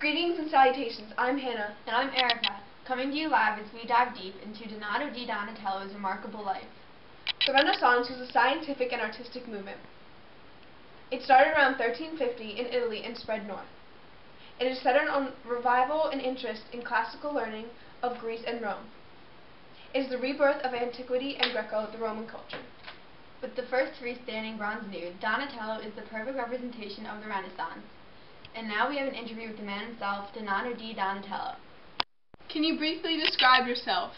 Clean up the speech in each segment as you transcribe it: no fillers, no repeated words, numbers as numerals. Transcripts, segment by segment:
Greetings and salutations. I'm Hannah. And I'm Erica, coming to you live as we dive deep into Donato di Donatello's remarkable life. The Renaissance was a scientific and artistic movement. It started around 1350 in Italy and spread north. It is centered on revival and interest in classical learning of Greece and Rome. It is the rebirth of antiquity and Greco-Roman culture. With the first freestanding bronze nude, Donatello is the perfect representation of the Renaissance. And now we have an interview with the man himself, Donato di Donatello. Can you briefly describe yourself?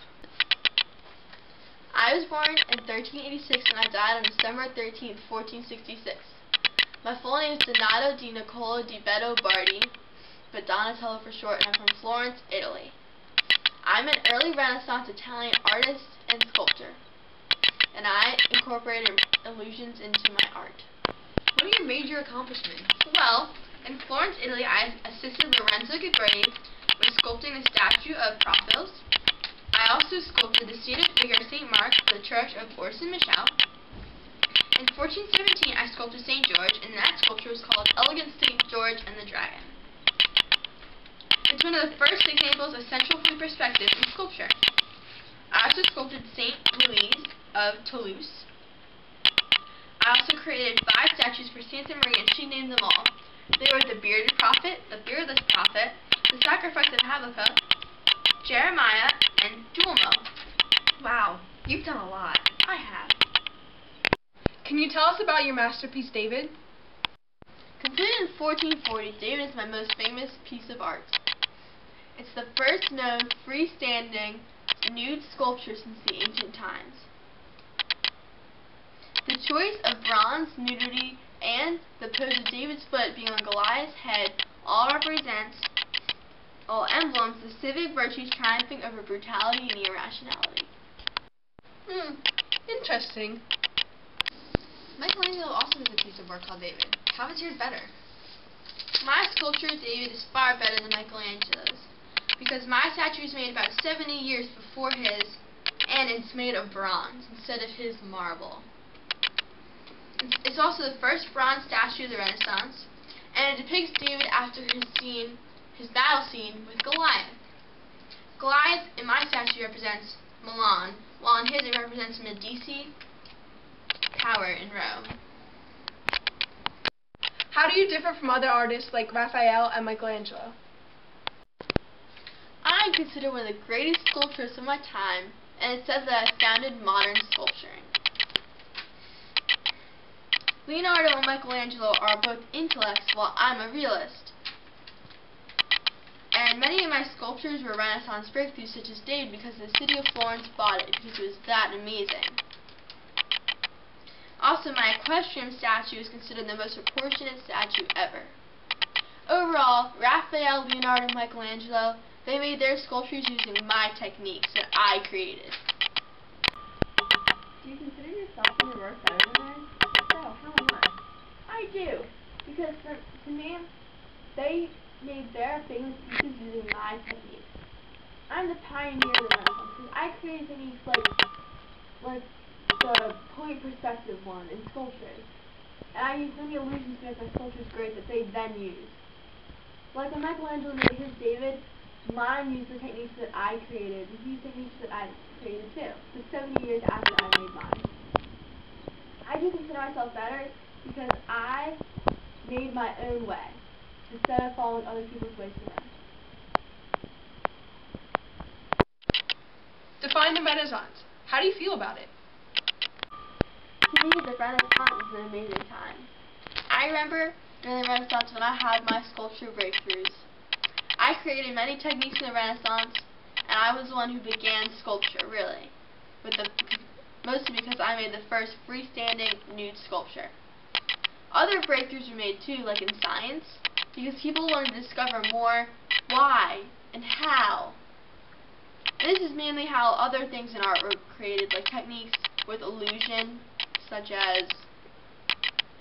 I was born in 1386 and I died on December 13th, 1466. My full name is Donato di Nicola di Beto Bardi, but Donatello for short, and I'm from Florence, Italy. I'm an early Renaissance Italian artist and sculptor, and I incorporated illusions into my art. What are your major accomplishments? Well, in Florence, Italy, I assisted Lorenzo Ghiberti with sculpting the statue of Prophos. I also sculpted the seated figure of St. Mark for the Church of Orson Michel. In 1417, I sculpted St. George, and that sculpture was called Elegant St. George and the Dragon. It's one of the first examples of central point perspective in sculpture. I also sculpted St. Louise of Toulouse. I also created 5 statues for Santa Maria, and she named them all. They were the bearded prophet, the beardless prophet, the sacrifice of Habakkuk, Jeremiah, and Duomo. Wow, you've done a lot. I have. Can you tell us about your masterpiece, David? Completed in 1440, David is my most famous piece of art. It's the first known freestanding nude sculpture since the ancient times. The choice of bronze, nudity, and the pose of David's foot being on Goliath's head all emblems the civic virtues triumphing over brutality and irrationality. Interesting. Michelangelo also has a piece of work called David. How is yours better? My sculpture of David is far better than Michelangelo's, because my statue was made about 70 years before his, and it's made of bronze instead of his marble. It's also the first bronze statue of the Renaissance, and it depicts David after his battle scene with Goliath. Goliath in my statue represents Milan, while in his it represents Medici Tower in Rome. How do you differ from other artists like Raphael and Michelangelo? I'm considered one of the greatest sculptors of my time, and it says that I founded modern sculpturing. Leonardo and Michelangelo are both intellects, while I'm a realist. And many of my sculptures were Renaissance breakthroughs, such as David, because the city of Florence bought it because it was that amazing. Also, my equestrian statue is considered the most proportionate statue ever. Overall, Raphael, Leonardo, and Michelangelo, they made their sculptures using my techniques that I created. Do you consider yourself and your work better than theirs? So, how much? I do, because to me, they made their famous pieces using my techniques. I'm the pioneer of the Renaissance, because I created techniques like the point perspective one in sculptures. And I used many illusions to make my sculptures great that they then used. Like when Michelangelo made his David, mine used the techniques that I created, and he used techniques that I created too. So 70 years after I made mine. I do consider myself better because I made my own way, instead of following other people's ways to learn. Define the Renaissance. How do you feel about it? To me, the Renaissance is an amazing time. I remember during the Renaissance when I had my sculpture breakthroughs. I created many techniques in the Renaissance, and I was the one who began sculpture, really, mostly because I made the first freestanding nude sculpture. Other breakthroughs were made too, like in science, because people wanted to discover more why and how. And this is mainly how other things in art were created, like techniques with illusion, such as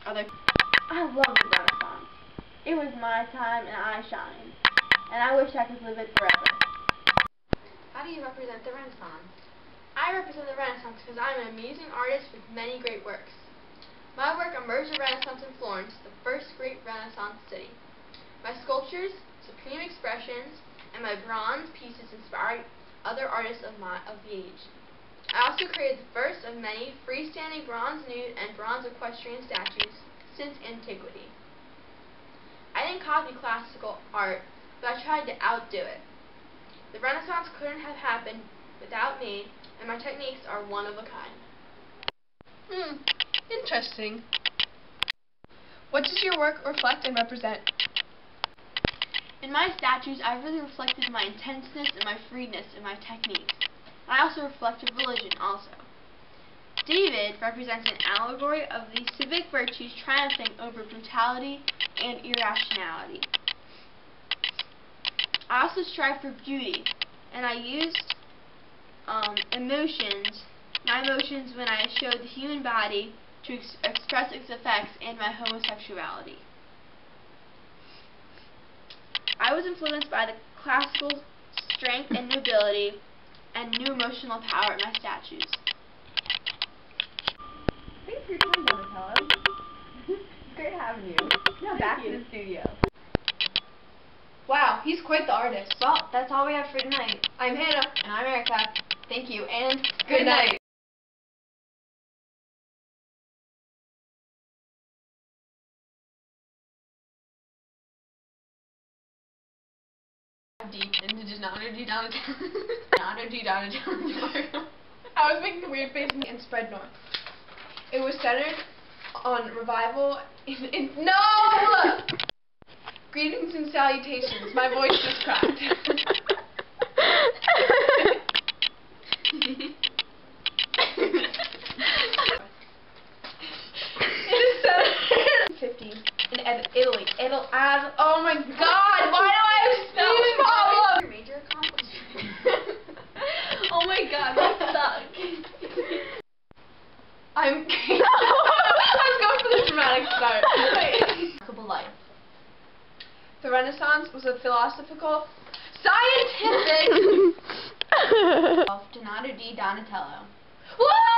other. I love the Renaissance. It was my time and I shined. And I wish I could live it forever. How do you represent the Renaissance? I represent the Renaissance because I'm an amazing artist with many great works. My work emerged the Renaissance in Florence, the first great Renaissance city. My sculptures supreme expressions, and my bronze pieces inspired other artists of the age. I also created the first of many freestanding bronze nude and bronze equestrian statues since antiquity. I didn't copy classical art, but I tried to outdo it. The Renaissance couldn't have happened without me, and my techniques are one of a kind. Interesting. What does your work reflect and represent? In my statues, I really reflected my intenseness and my freeness in my techniques. I also reflected religion also. David represents an allegory of the civic virtues triumphing over brutality and irrationality. I also strive for beauty, and I used my emotions when I showed the human body to express its effects and my homosexuality. I was influenced by the classical strength and nobility and new emotional power in my statues. Thanks for your time, Donatello. It's great having you. Now back to the studio. Wow, he's quite the artist. Well, that's all we have for tonight. I'm Hannah. And I'm Erica. Thank you, and Good night. Deep into Donatello. I was making a weird face and spread north. It was centered on revival no! Greetings and salutations. My voice just cracked. It is centered 50 in Italy. Oh my God! Why do I have speech problems? Major accomplishment. Oh my God, that sucks. I'm going for the dramatic start. Remarkable life. The Renaissance was a philosophical, scientific Of Donato di Donatello. Woo!